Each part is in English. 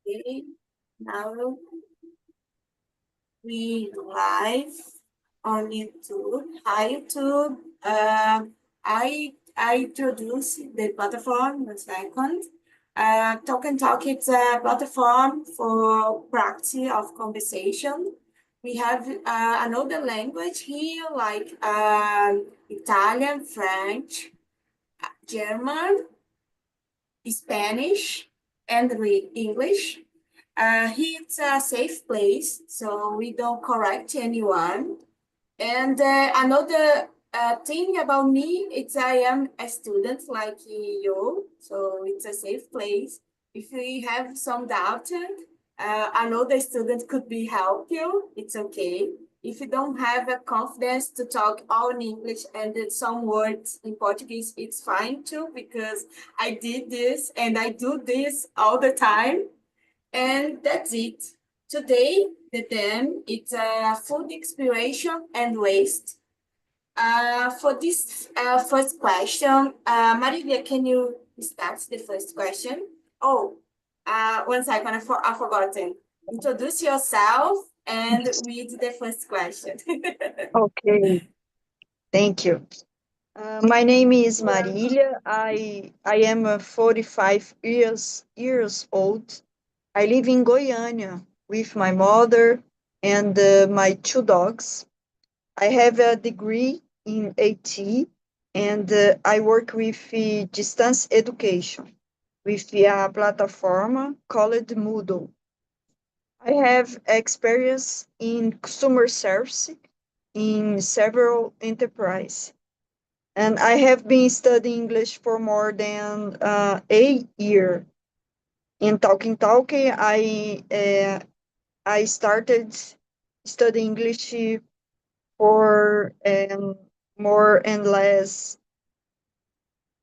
Okay, now we live on YouTube. Hi YouTube. I introduce the platform. One second. Talk and Talk. It's a platform for practice of conversation. We have another language here, like Italian, French, German, Spanish, and English. It's a safe place, so we don't correct anyone. And another thing about me, it's I am a student like you, so it's a safe place. If we have some doubt, another student could be help you. It's okay. If you don't have a confidence to talk all in English and then some words in Portuguese, it's fine too, because I did this and I do this all the time. And that's it. Today, the theme is food expiration and waste. For this first question, Maria, can you start the first question? Oh, one second, I forgot. Introduce yourself and read the first question. Okay, thank you. My name is Marília. I am 45 years old. I live in Goiânia with my mother and my two dogs. I have a degree in AT and I work with distance education with a platform called Moodle. I have experience in customer service in several enterprises. And I have been studying English for more than 8 years. In talking, I started studying English for more and less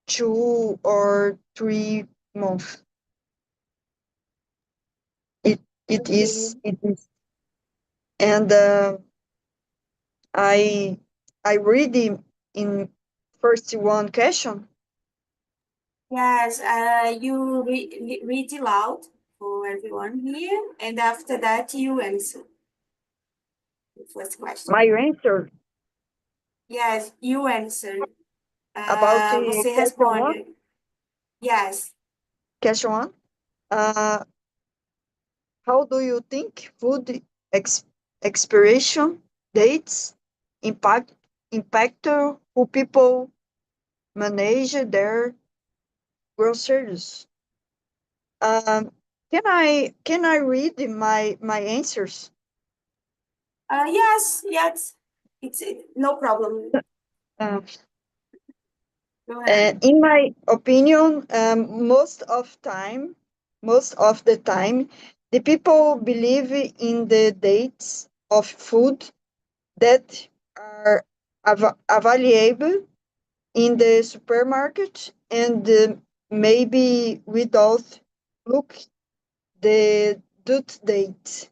2 or 3 months. It Okay. it is, and I I read in first one question. Yes, you read it loud for everyone here, and after that you answer the first question. My answer Yes, you answer. about Você question one. responde. Yes. Question one. Uh, how do you think food ex- expiration dates impact impact who people manage their groceries? Um, can I read my answers? Yes, yes. No problem. Uh, Go ahead. in my opinion, most of the time, the people believe in the dates of food that are available in the supermarket and maybe without look the due date.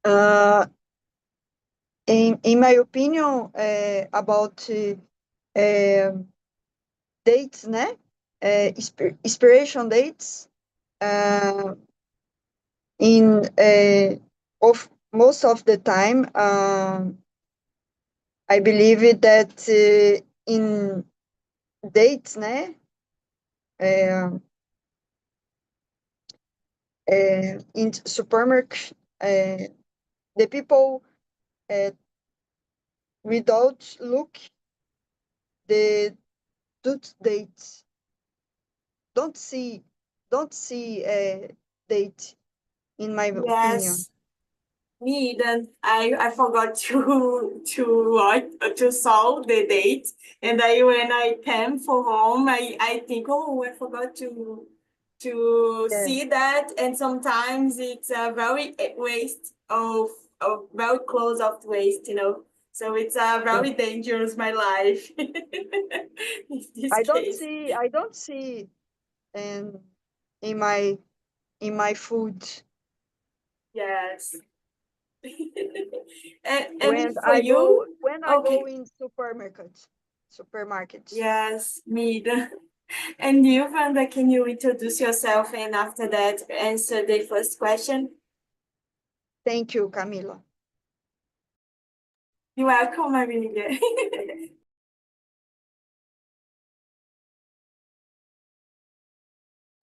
Uh, in my opinion, about dates, né? Expiration dates. Uh, in of most of the time, I believe it that in dates, né? Uh, in supermarket, the people uh, without look the due dates don't see don't see date in my opinion. Yes. Me then I forgot to solve the date, and I when I came for home I think, oh, I forgot to Yeah, see that, and sometimes it's a very waste of very close of waste. So it's a yeah. very dangerous my life in this I don't case. see I don't see in in my in my food Yes. And for when you, I go okay. in supermarkets. Yes, me. And you, Wanda, can you introduce yourself and after that answer the first question? Thank you, Camila. You're welcome, Marília.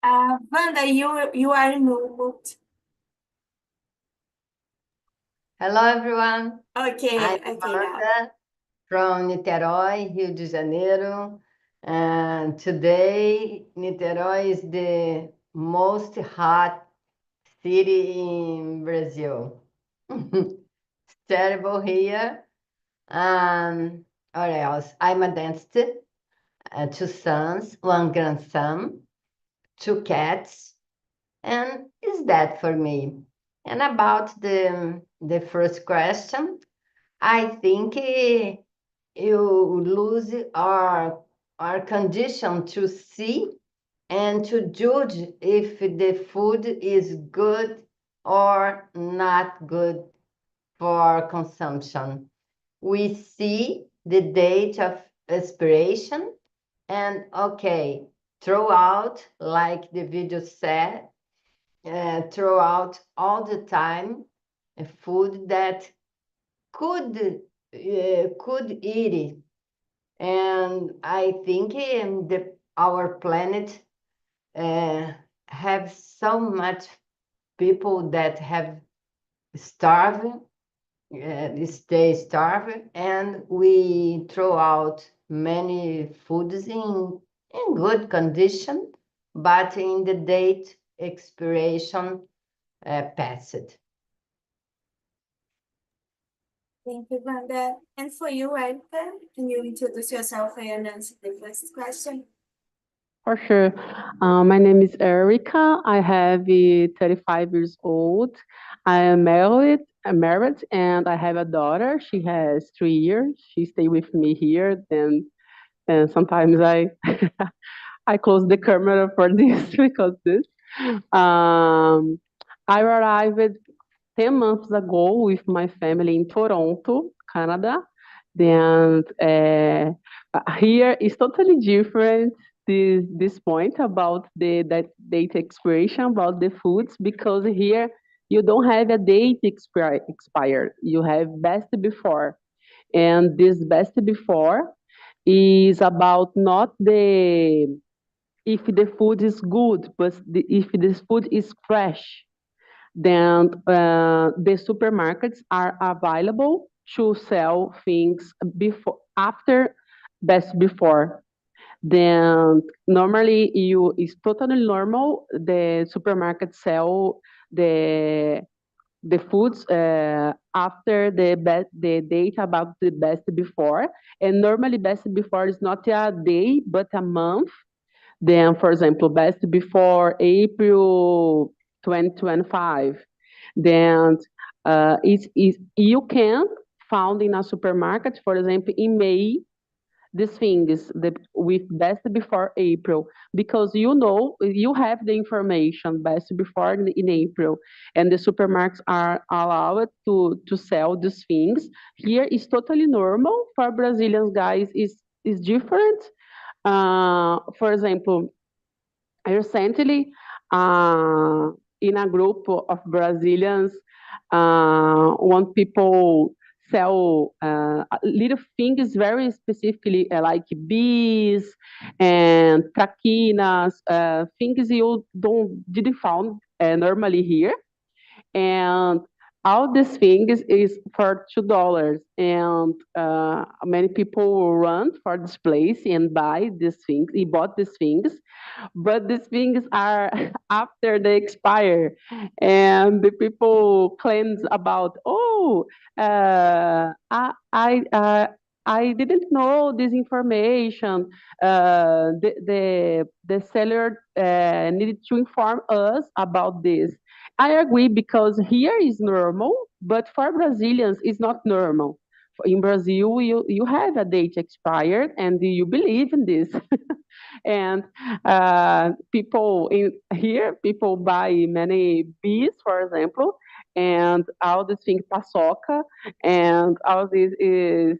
Wanda, you are mute. Hello, everyone. Okay, I'm okay now. Wanda from Niterói, Rio de Janeiro. And today, Niterói is the most hot city in Brazil. It's terrible here. What else? I'm a dentist, two sons, one grandson, two cats, and is that for me? And about the first question, I think you lose our condition to see and to judge if the food is good or not good for consumption. We see the date of expiration and okay, throw out, like the video said, throw out all the time a food that could eat it. And I think our planet have so much people that have starved, stay starved, and we throw out many foods in good condition, but in the date expiration passed. Thank you, Wanda. And for you, Erica, can you introduce yourself and answer the first question? For sure. My name is Erica. I have 35 years old. I am married, and I have a daughter. She has 3 years. She stay with me here. Then, and sometimes I I close the camera for this because this. Um, I arrived 10 months ago with my family in Toronto, Canada. Then here is totally different. This point about that date expiration about the foods, because here you don't have a date expired. You have best before, and this best before is about not the if the food is good, but if this food is fresh, then the supermarkets are available to sell things before after best before. Then normally you it's totally normal. The supermarket sell the the foods after the date about the best before, and normally best before is not a day but a month. Then, for example, best before April 2025. Then you can found in a supermarket, for example, in May, these things with best before April, because you have the information best before in April, and the supermarkets are allowed to sell these things. Here is totally normal. For Brazilians, guys, is different. For example, recently, in a group of Brazilians, one people sell little things very specifically like bees and traquinas, things you don't didn't found normally here, and all these things is for $2, and many people run for this place and buy these things. He bought these things, but these things are after they expire, and the people claims about, oh, I didn't know this information. The seller needed to inform us about this. I agree, because here is normal, but for Brazilians it's not normal. In Brazil, you have a date expired and you believe in this. And people in here, people buy many bees, for example, and all these things, paçoca, and all this is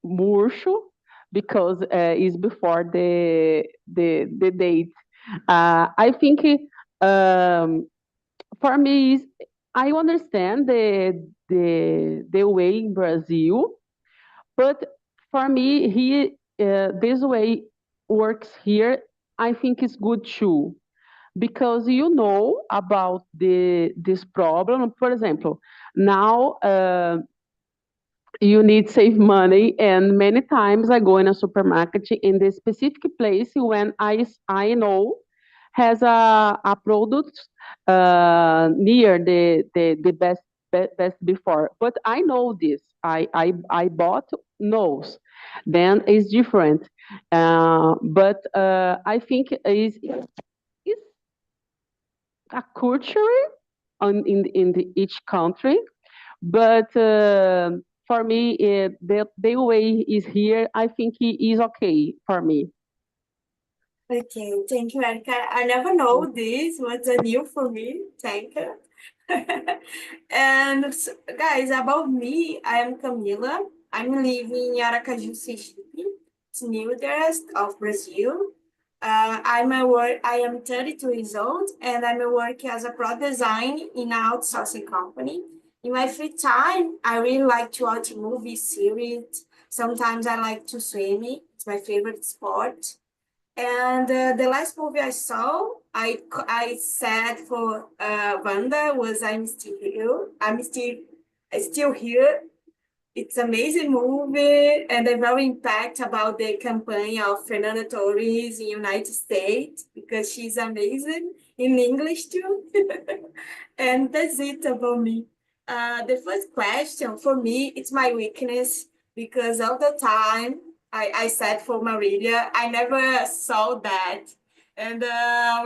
murcho, because it's before the date. I think for me, I understand the way in Brazil, but for me, this way works here. I think it's good too because you know about this problem. For example, now you need save money, and many times I go in a supermarket in the specific place when I know has a product near the best before, but I know this. I bought knows, then it's different. But I think is a culture in each country, but for me, the way is here. I think it is okay for me. Okay, thank you, Erica. I never know this was a new for me. Thank you. And guys, about me, I am Camila. I'm living in Aracaju City. It's nearest of Brazil. I am 32 years old and I'm working as a product design in an outsourcing company. In my free time, I really like to watch movies, series. Sometimes I like to swim. It's my favorite sport. And the last movie I saw, I said for Wanda was I'm Still Here. I'm still here. It's amazing movie and a very impact about the campaign of Fernanda Torres in United States because she's amazing in English too. And that's it about me. The first question for me, it's my weakness because all the time I said for Maria, I never saw that. And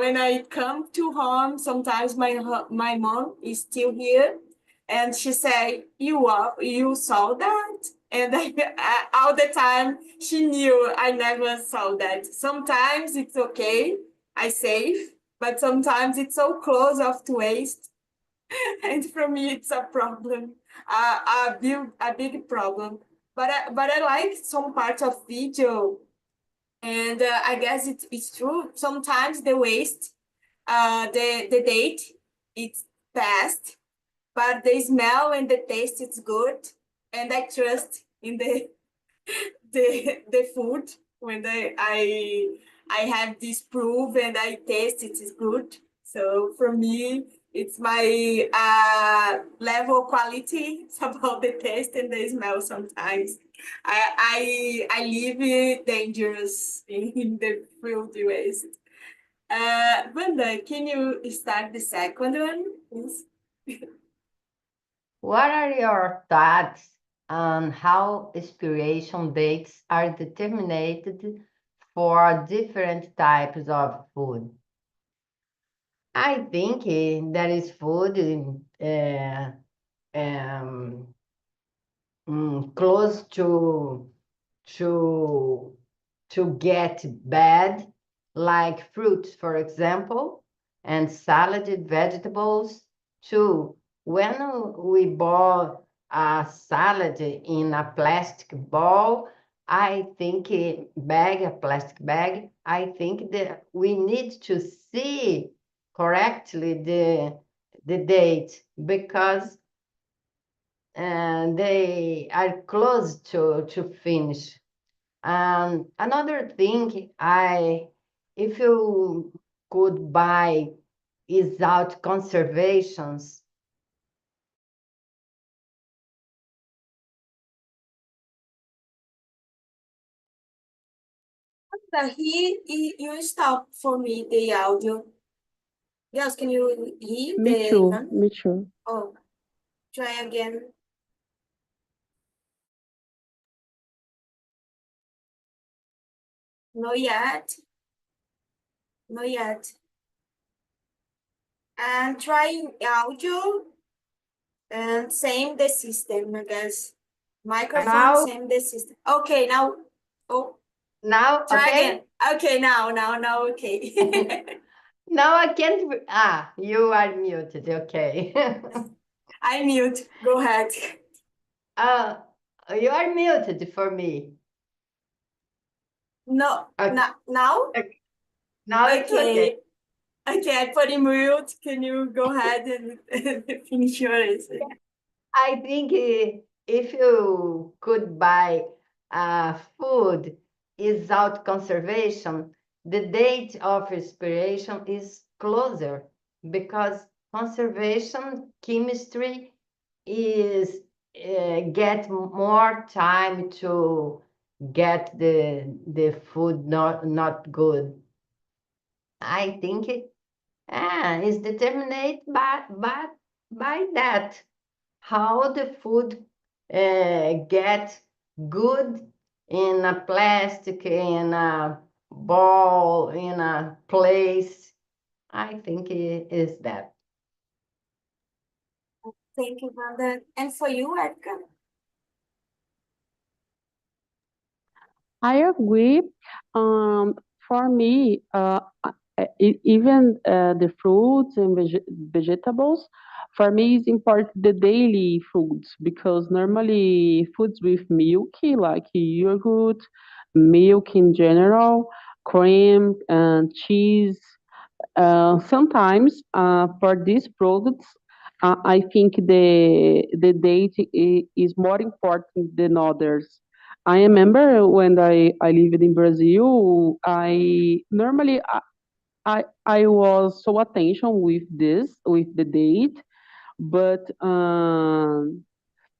when I come to home, sometimes my mom is still here and she said, you saw that? And all the time she knew I never saw that. Sometimes it's okay, I save, but sometimes it's so close of to waste. And for me, it's a problem, a big problem. But I like some parts of video, and I guess it's true. Sometimes the waste, the date, it's past, but the smell and the taste is good, and I trust in the food when I have this proof and I taste it is good. So for me, it's my level quality. It's about the taste and the smell sometimes. I live dangerous in the food waste. Wanda, can you start the second one, please? What are your thoughts on how expiration dates are determined for different types of food? I think there is food um, close to get bad, like fruits, for example, and salad vegetables too. When we boil a salad in a plastic bowl, I think a plastic bag, I think that we need to see correctly the date because they are close to finish. Another thing, if you could buy without conservations, You stop for me the audio. Yes, can you hear Me the too. Ivan? Me too. Oh, try again. Not yet. Not yet. And trying audio and same the system, I guess. Microphone, now, same the system. Okay, now. Oh, now, try okay? again. Okay, now, okay. Now I can't, you are muted, okay. I mute. Go ahead. uh, you are muted for me. No, Okay. now? Now it's okay. Okay, I put in mute. Can you go ahead and finish your answer? I think if you could buy food without conservation, the date of expiration is closer because conservation chemistry is get more time to get the food not good. I think it is determined by that how the food get good in a plastic, in a ball, in a place. I think it is that. Thank you, Wanda. And for you, Erica? I agree. For me, even the fruits and vegetables, for me, is important the daily foods because normally foods with milk, like yogurt, milk in general, cream and cheese. Sometimes for these products, I think the date is more important than others. I remember when I lived in Brazil, I normally I was so attention with this with the date, but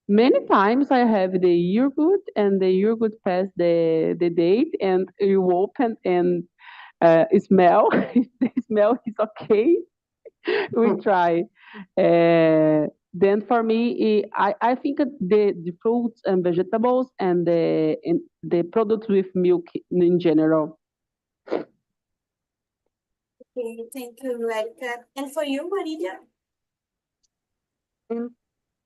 many times I have the yogurt and the yogurt past the date, and you open and smell. If the smell is okay, we try. Then for me, I think the fruits and vegetables and the products with milk in general. Okay, thank you, Erica. And for you, Maria? And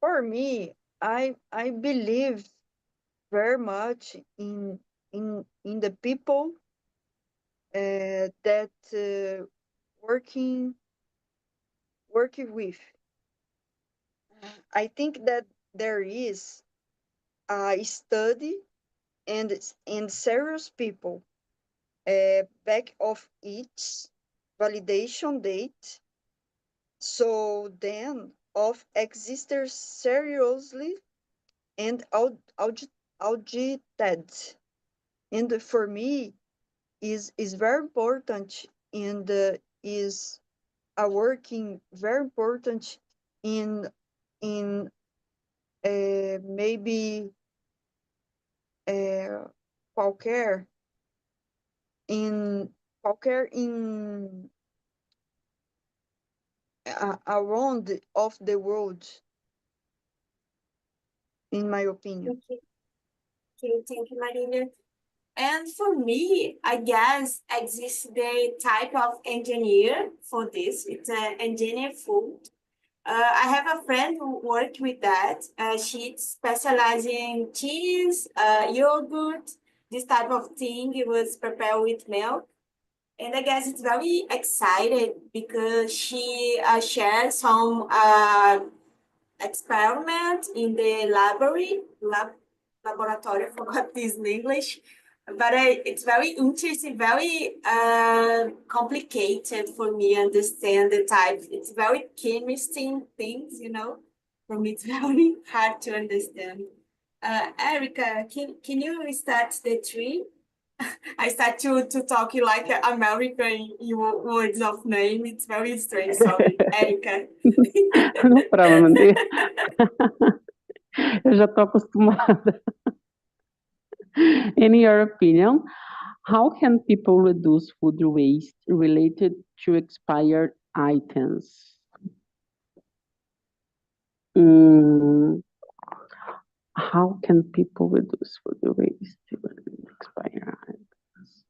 for me, I believe very much in the people that working working with. I think that there is a study and serious people back of each validation date. So then of existers seriously and audited. And for me is very important and is a working very important in maybe uh, qualquer in qualquer in around of the world, in my opinion. Okay, okay, thank you, Maria. And for me, I guess exists the type of engineer for this. It's an engineer food. I have a friend who worked with that. She specializes in cheese, yogurt, this type of thing. It was prepared with milk. And I guess it's very excited because she shared some experiment in the laboratory, I forgot this in English. But it's very interesting, very complicated for me understand the type. It's very chemistry things, you know. For me, it's very hard to understand. Erica, can you start the tree? I start to talk you like American your words of name. It's very strange. Sorry, Erica. No problem, André. Eu já estou acostumada. In your opinion, how can people reduce food waste related to expired items? Mm, how can people reduce food waste related to expired items?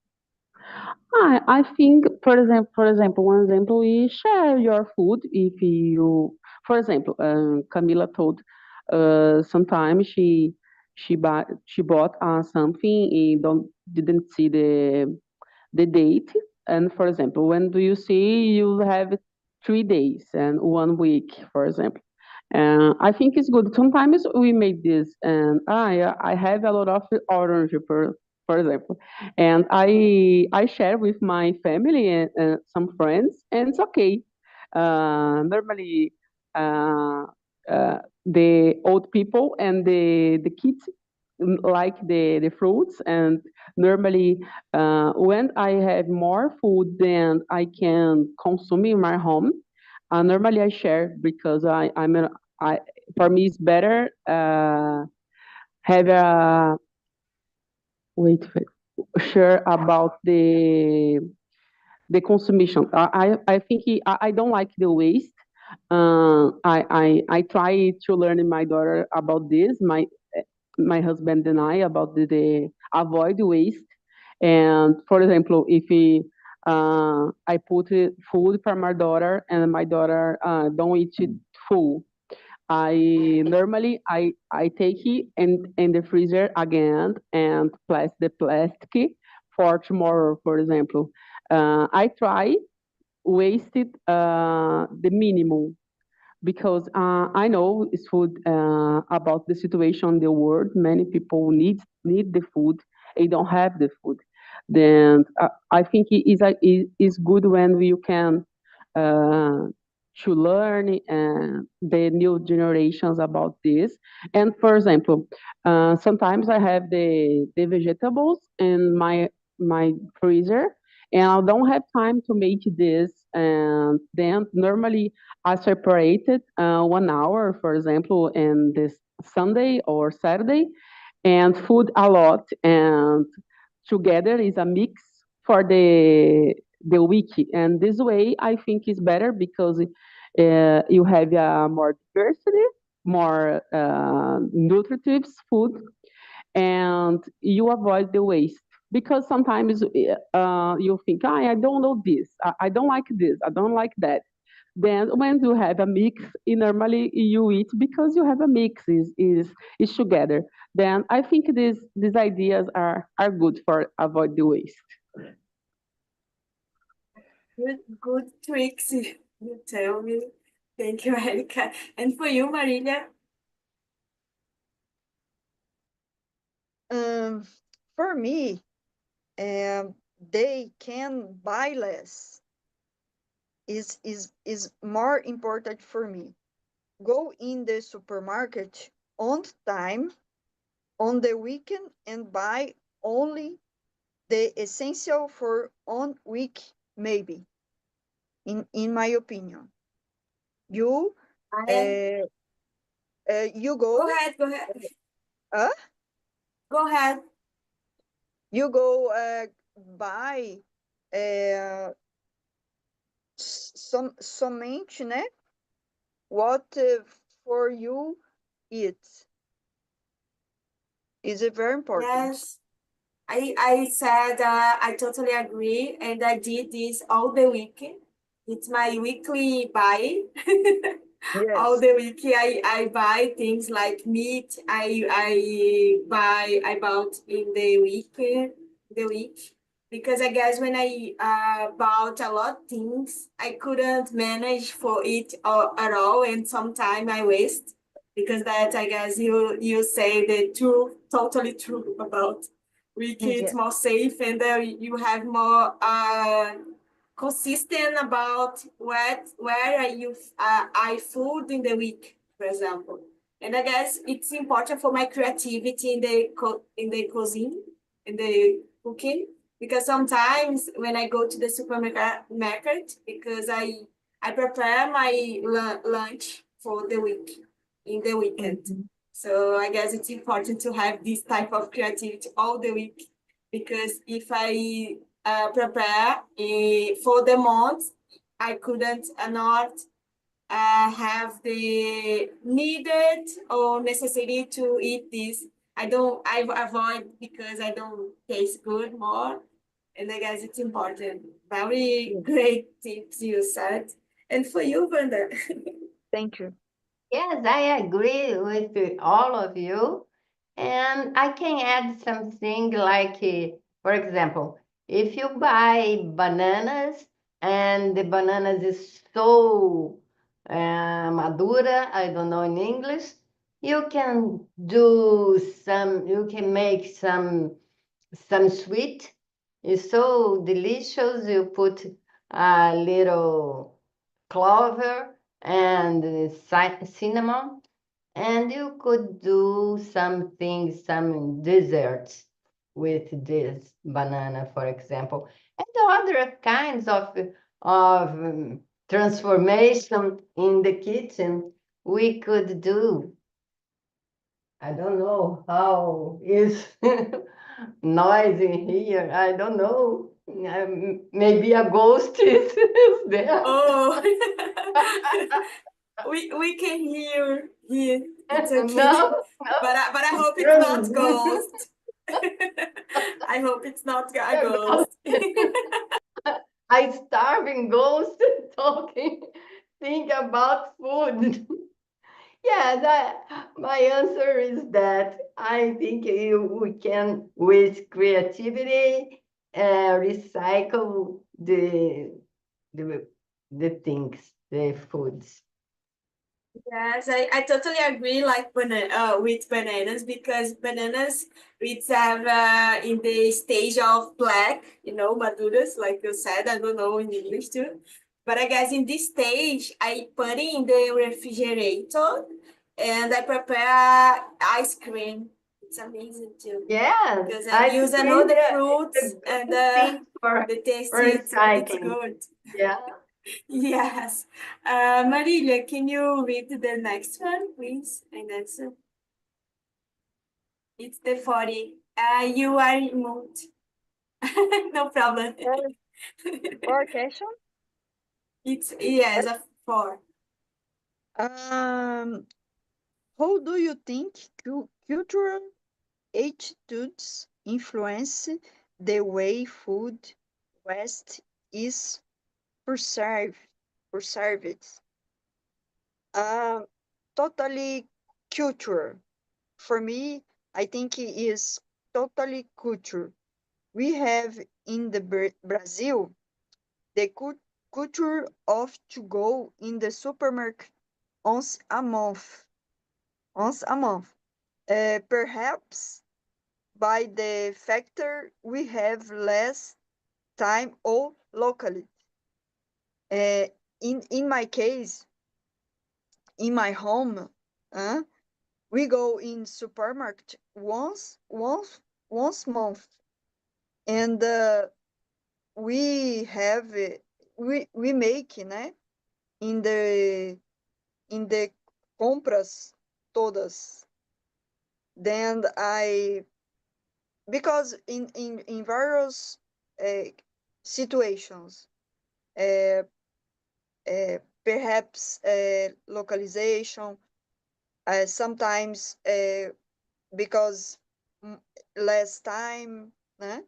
I think, one example is share your food. If you, for example, Camila told, sometimes she bought something and didn't see the date. And for example, when do you see you have 3 days and 1 week, for example. I think it's good. Sometimes we make this, and I have a lot of orange, for example. And I share with my family and some friends, and it's okay. Normally, uh, the old people and the kids like the fruits, and normally when I have more food than I can consume in my home, normally I share because I for me it's better have a wait sure about the consumption. I think I don't like the waste. I try to learn my daughter about this. My husband and I about the avoid waste. And for example, if I put food for my daughter and my daughter don't eat it full, I normally I take it in the freezer again and place the plastic for tomorrow, for example. I try wasted the minimum because I know it's food about the situation in the world. Many people need the food. They don't have the food. Then I think it is good when you can uh, to learn the new generations about this. And for example, sometimes I have the vegetables in my freezer, and I don't have time to make this. And then normally I separated 1 hour, for example, in this Sunday or Saturday, and food a lot, and together is a mix for the week. And this way, I think is better because you have more diversity, more nutritive food, and you avoid the waste. Because sometimes you think, I don't know this, I don't like this, I don't like that. Then when you have a mix, normally you eat because you have a mix is together. Then I think these ideas are good for avoid the waste. Good tricks you tell me. Thank you, Erica. And for you, Marilia? Um, for me, they can buy less is more important for me. Go in the supermarket on time on the weekend and buy only the essential for on week, maybe, in my opinion. You I uh, you Go go ahead, go ahead. uh, Go ahead. you go buy uh, somente, né? What for you eat is very important. Yes. I said I totally agree, and I did this all the week. It's my weekly buy. All Yes. the week I buy things like meat. I bought in the week because I guess when I bought a lot things, I couldn't manage for it at all, and sometimes I waste because that I guess you say the truth, totally true about week it's Yeah. more safe, and you have more consistent about where I food in the week, for example. And I guess it's important for my creativity in the cuisine, in the cooking, because sometimes when I go to the supermarket, because I prepare my lunch for the week in the weekend. Mhm. So I guess it's important to have this type of creativity all the week, because if I prepare for the month, I couldn't not have the needed or necessity to eat this. I avoid because I don't taste good more. And I guess it's important. Very Yeah. great tips you said. And for you, Wanda. Thank you. Yes, I agree with all of you. And I can add something like, for example, if you buy bananas and the bananas is so madura, I don't know in English, you can make some some sweet. It's so delicious. You put a little clover and cinnamon, and you could do something, some desserts with this banana, for example, and other kinds of transformation in the kitchen we could do. I don't know how is noisy here. I don't know. Maybe a ghost is there. Oh, we can hear here. It's okay. No, But I hope it's not ghost. I hope it's not a ghost. I starving ghost talking, think about food. Yeah, my answer is that I think we can, with creativity, recycle the the things, the foods. Yes, I totally agree. Like with bananas, because bananas it's have in the stage of black, maduras, like you said. I don't know in English too, but I guess in this stage I put it in the refrigerator and I prepare ice cream. It's amazing too Yes, because I I use think another it's a fruits and good thing the taste for it's recycling. good. Yeah. Yes. Marilia, can you read the next one, please? And answer. It's the 40. You are in mute. No problem. Or question? It's yes, a 4. Um, how do you think cultural attitudes influence the way food West is preserved? Preserved. Um, totally culture. For me, I think it is totally culture. We have in the Brazil the culture of to go in the supermarket once a month. Once a month. Perhaps by the factor we have less time or locally. Uh, in my case, in my home, uh, we go in supermarket once month, and we have we make, né, in the compras todas. Then I, because in various uh, situations, uh, perhaps localization, sometimes because mm, less time, né?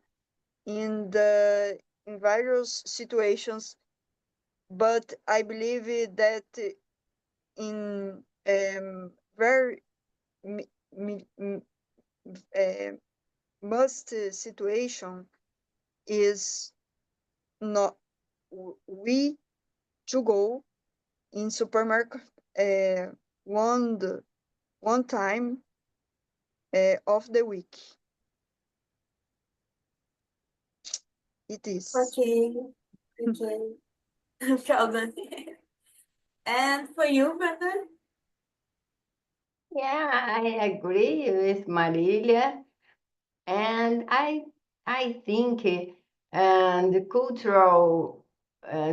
in the in various situations, but I believe that in very mi- mi- m- uh, most situation is not we to go in supermarket one one time of the week. It is. Okay. Okay. No problem. And for you, Brenda? Yeah, I agree with Marilia. And I think the cultural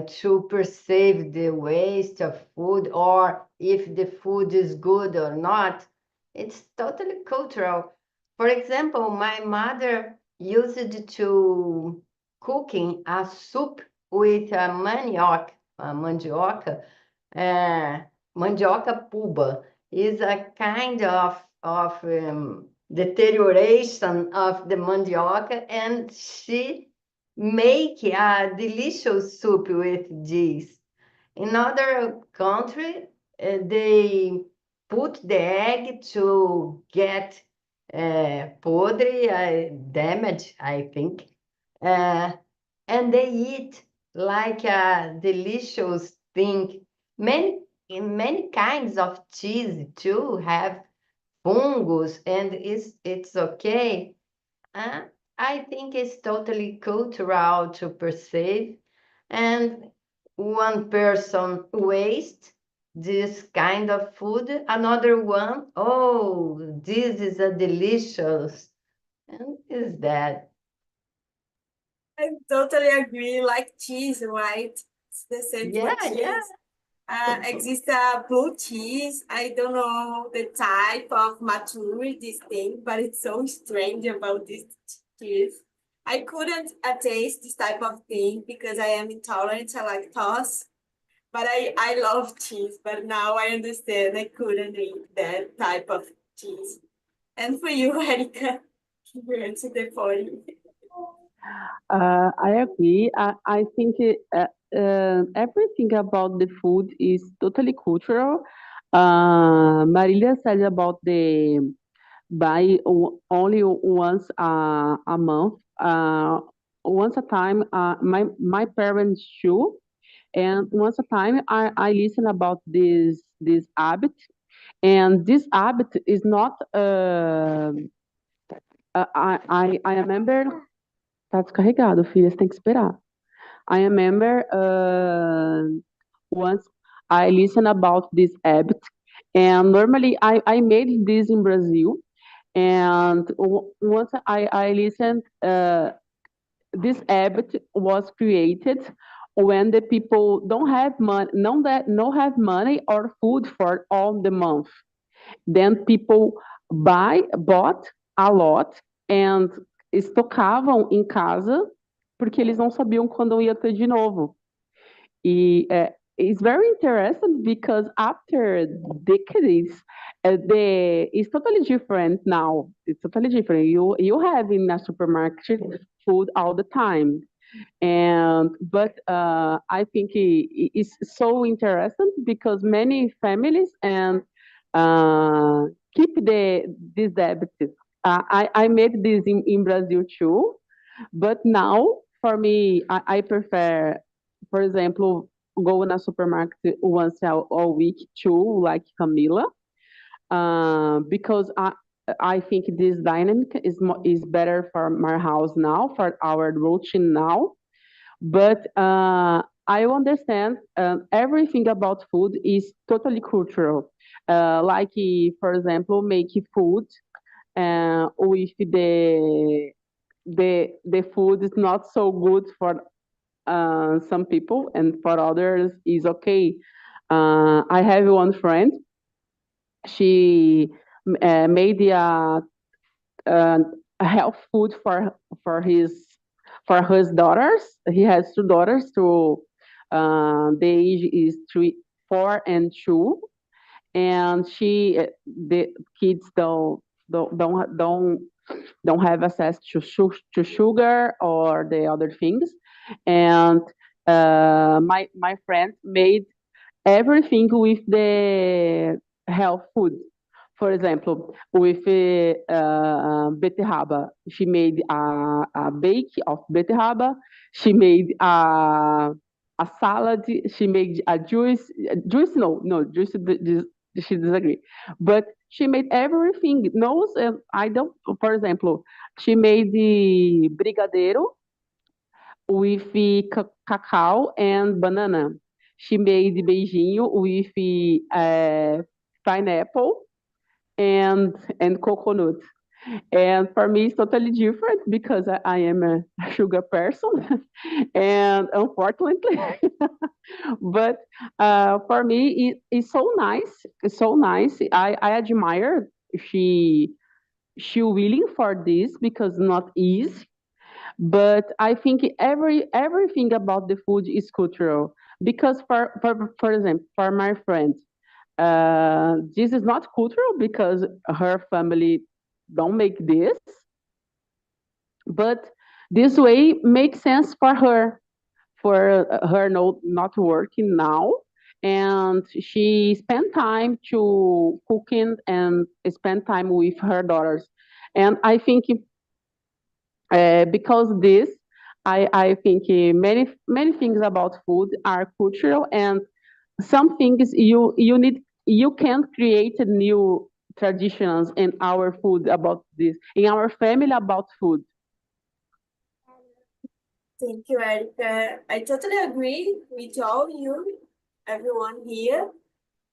to perceive the waste of food or if the food is good or not, it's totally cultural. For example, my mother used to cooking a soup with mandioca, uh, mandioca puba is a kind of deterioration of the mandioca, and she make a delicious soup with this. In other country, they put the egg to get podre, damage, I think, uh, and they eat like a delicious thing. Many in many kinds of cheese too have fungus, and it's okay. I think it's totally cultural to perceive, and one person waste this kind of food, another one, oh, this is a delicious, and is that. I totally agree. Like cheese, right? It's the same for Yeah, yeah. cheese. Exists a blue cheese. I don't know the type of maturity this thing, but it's so strange about this cheese. I couldn't taste this type of thing because I am intolerant to lactose. But I love cheese. But now I understand I couldn't eat that type of cheese. And for you, Erika, you answered the point. I agree. I think everything about the food is totally cultural. Marilia said about the buy only once a month. Once a time, my parents show, and once a time I listen about this habit, and this habit is not. I remember. Tá descarregado, filha, você tem que esperar. I remember once I listened about this habit, and normally I made this in Brazil, and once I listened, this habit was created when the people don't have money, don't have money or food for all the month. Then people bought a lot and estocavam em casa porque eles não sabiam quando ia ter de novo. E it's very interesting because after decades, it's totally different now. It's totally different. You have in a supermarket food all the time, and but I think it's so interesting because many families and keep this habit. I made this in Brazil too, but now for me I prefer, for example, go in a supermarket once a week too, like Camila, because I think this dynamic is better for my house now, for our routine now. But I understand everything about food is totally cultural. Like, for example, make food with the food is not so good for some people, and for others is okay. I have one friend. She made uh, health food for his for his daughters. He has two daughters. To the age is 4 and 2, and the kids don't have access to sugar or the other things, and my friend made everything with the health food. For example, with beterraba, she made a bake of beterraba. She made a salad. She made a juice. Juice, no juice. She disagree, but she made everything. No, I don't. For example, she made the brigadeiro with cacao and banana. She made beijinho with pineapple and coconut. And for me, it's totally different because I am a sugar person, and unfortunately, but for me, it's so nice. It's so nice. I admire she she willing for this because not easy, but I think everything about the food is cultural. Because for example, for my friend, this is not cultural because her family don't make this, but this way makes sense for her not working now, and she spent time to cooking and spend time with her daughters. And I think because this, I think many things about food are cultural, and some things you can create new traditions in our food about this, in our family about food. Thank you, Erica. I totally agree with all you, everyone here.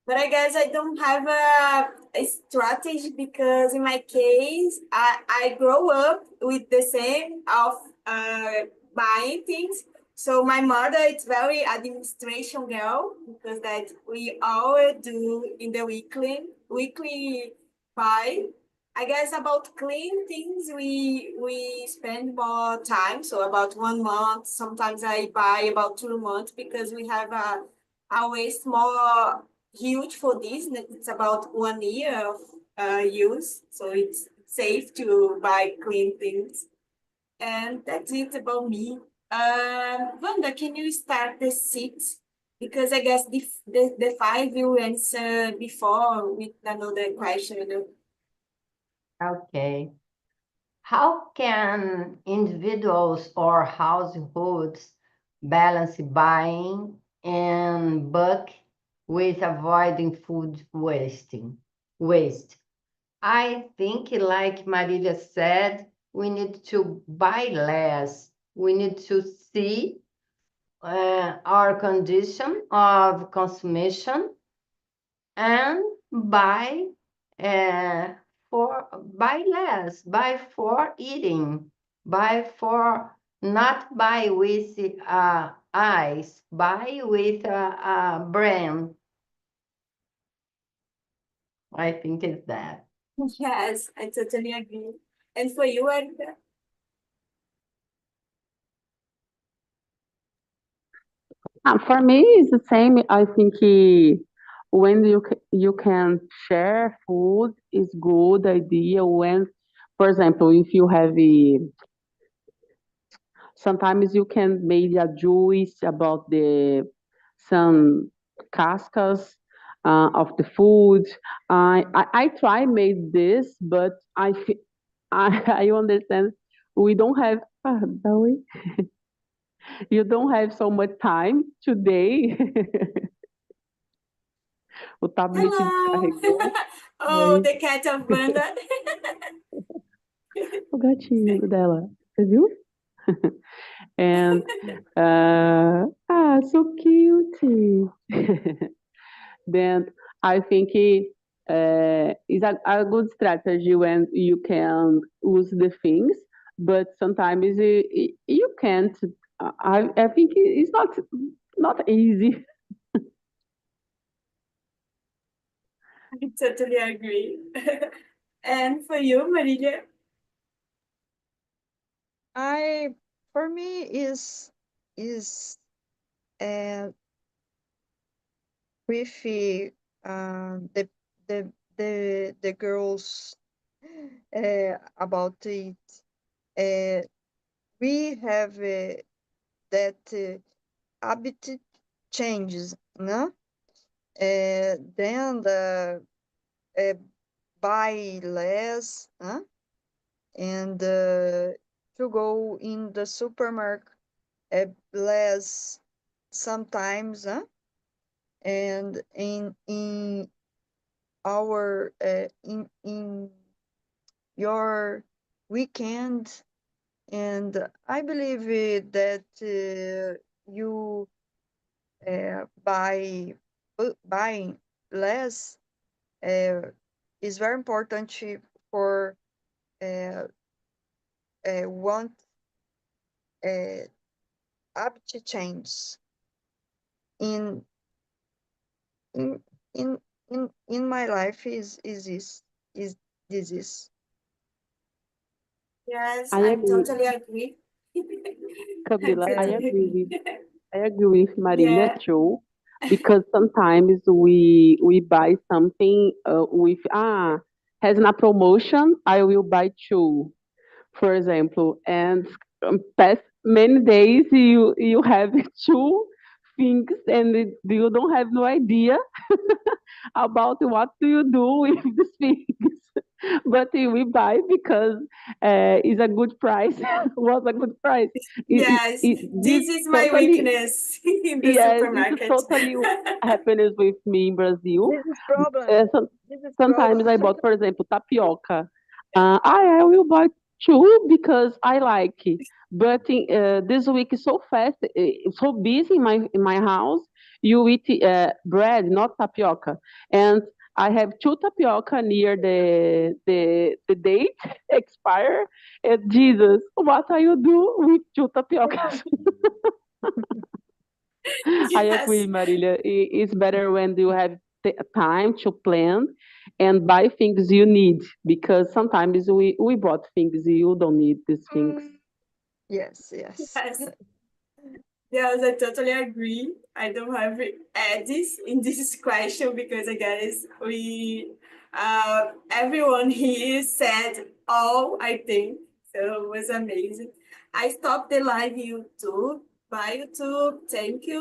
But I guess I don't have a strategy because in my case, I grow up with the same of uh, buying things. So my mother is very administration girl because that we always do in the weekly buy. I guess about clean things we spend more time. So about 1 month. Sometimes I buy about 2 months because we have a always more huge for this. It's about 1 year of use, so it's safe to buy clean things. And that's it about me. Wanda, can you start the six? Because I guess the five you answer before with another question. Okay. How can individuals or households balance buying and bulk with avoiding food waste? I think, like Marília said, we need to buy less. We need to see our condition of consumption and buy uh, for buy less, buy for eating, buy for not buy with eyes, buy with a brand. I think it's that. Yes, I totally agree. And for you, Erica? For me, it's the same. I think when you can share food is good idea. When, for example, if you have sometimes you can make a juice about the some cascas of the food. I try made this, but I understand we don't have. Dawi, you don't have so much time today. O tablet Hello. descarregou. Oh, Aí, the cat of Wanda. o gatinho dela, você viu? And so cute. Then I think it's a good strategy when you can use the things, but sometimes you can't. I think it's not easy. I totally agree. And for you, Maria? I for me is uh, with the the girls about it. Uh, we have that habit changes, no? Then uh, buy less, huh? And to go in the supermarket less sometimes, huh? And in our in your weekend, and I believe that you buying less uh, is very important for uh, want uh, habit change in in in in my life is this is Yes, I I'm agree, totally agree. I'm Camila. I totally agree agree. with I agree with Marília Yeah. too, because sometimes we buy something with has a promotion. I will buy two, for example, and past many days you have two things and you don't have no idea about what do you do with these things. But we buy because it's a good price. Was a good price. Yes, This this is my totally weakness in the yes, this is supermarket. totally happiness with me in Brazil. this is problem Uh, some, this is Sometimes problem I bought, for example, tapioca. I will buy True, because I like it. But this week is so fast, so busy in my house. You eat bread, not tapioca, and I have two tapioca near the date expire. And Jesus, what are you do with two tapiocas? I agree, Yes. Marilia. It's better when you have time to plan and buy things you need because sometimes we bought things you don't need these things. Yes, yes. Yes. Yes, I totally agree. I don't have edits in this question because I guess we everyone here said all, I think. So it was amazing. I stopped the live YouTube. Bye YouTube. Thank you.